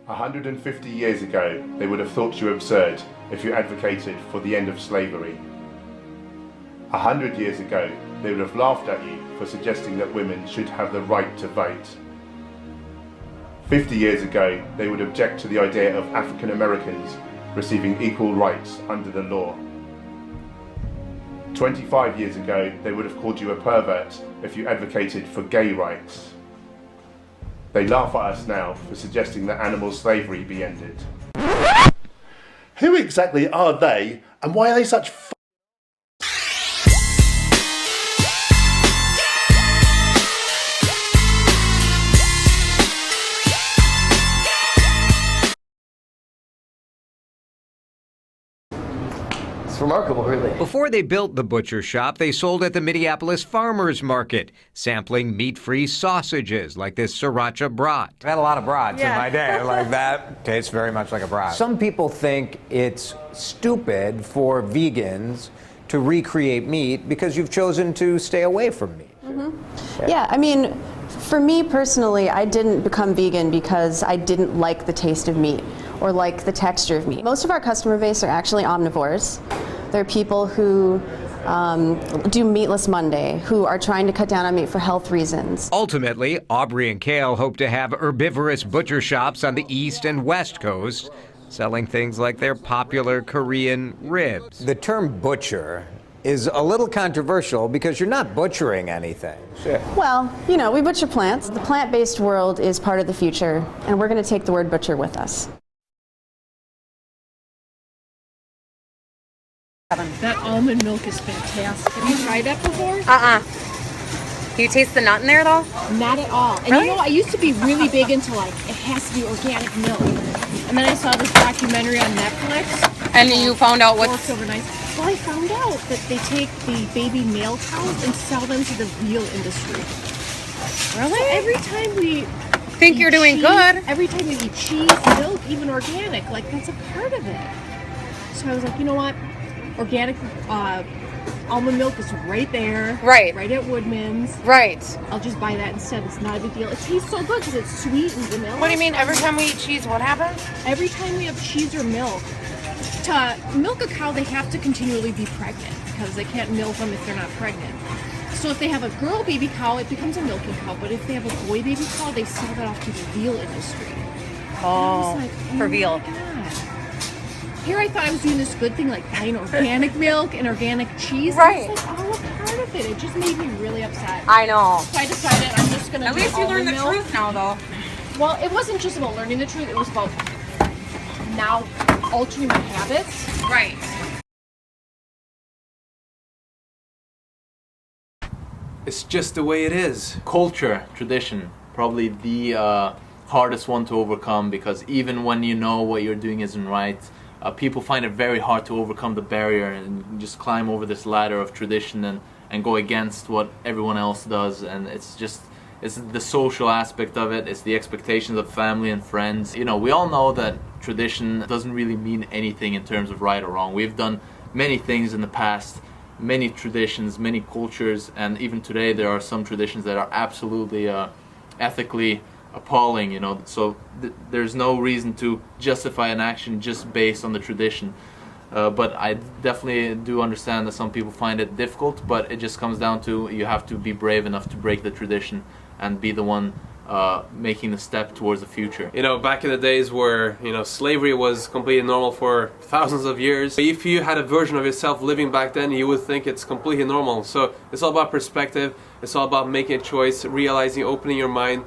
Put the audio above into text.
150 years ago, they would have thought you absurd if you advocated for the end of slavery. 100 years ago, they would have laughed at you for suggesting that women should have the right to vote. 50 years ago, they would object to the idea of African Americans receiving equal rights under the law. 25 years ago, they would have called you a pervert if you advocated for gay rights. They laugh at us now for suggesting that animal slavery be ended. Who exactly are they, and why are they such It's remarkable, really. Before they built the butcher shop, they sold at the Minneapolis Farmers Market, sampling meat-free sausages like this sriracha brat. I've had a lot of brats in my day. Like that tastes very much like a brat. Some people think it's stupid for vegans to recreate meat because you've chosen to stay away from meat. Yeah, I mean, for me personally, I didn't become vegan because I didn't like the taste of meat or like the texture of meat. Most of our customer base are actually omnivores. They're people who do Meatless Monday, who are trying to cut down on meat for health reasons. Ultimately, Aubrey and Cale hope to have herbivorous butcher shops on the East and West Coast, selling things like their popular Korean ribs. The term butcher is a little controversial because you're not butchering anything. Sure. Well, you know, we butcher plants. The plant-based world is part of the future, and we're going to take the word butcher with us. That almond milk is fantastic. Have you tried that before? Do you taste the nut in there though? Not at all. And Really? you know, I used to be really big into like, it has to be organic milk. And then I saw this documentary on Netflix. And you found out what? Worked overnight. Well, I found out that they take the baby male cows and sell them to the veal industry. Really? So every time we Think eat you're doing cheese- good. Every time we eat cheese, milk, even organic, like that's a part of it. So I was like, you know what? Organic almond milk is right there. Right. Right at Woodman's. Right. I'll just buy that instead. It's not a big deal. It tastes so good because it's sweet and vanilla. What do you mean every time we eat cheese, what happens? Every time we have cheese or milk, to milk a cow, they have to continually be pregnant because they can't milk them if they're not pregnant. So if they have a girl baby cow, it becomes a milking cow. But if they have a boy baby cow, they sell that off to the veal industry. Oh, for veal. My God. Here I thought I was doing this good thing, like buying organic milk and organic cheese. Right. It's like all a part of it. It just made me really upset. I know. So I decided I'm just going to At do least you learned the almond milk. truth now though. Well, it wasn't just about learning the truth. It was about now altering my habits. Right. It's just the way it is. Culture, tradition, probably the hardest one to overcome, because even when you know what you're doing isn't right, people find it very hard to overcome the barrier and just climb over this ladder of tradition and go against what everyone else does. And it's the social aspect of it, it's the expectations of family and friends. You know, we all know that tradition doesn't really mean anything in terms of right or wrong. We've done many things in the past, many traditions, many cultures, and even today there are some traditions that are absolutely ethically appalling, you know. So there's no reason to justify an action just based on the tradition. But I definitely do understand that some people find it difficult, but it just comes down to you have to be brave enough to break the tradition and be the one making the step towards the future. You know, back in the days where, you know, slavery was completely normal for thousands of years, if you had a version of yourself living back then, you would think it's completely normal. So it's all about perspective, it's all about making a choice, realizing, opening your mind,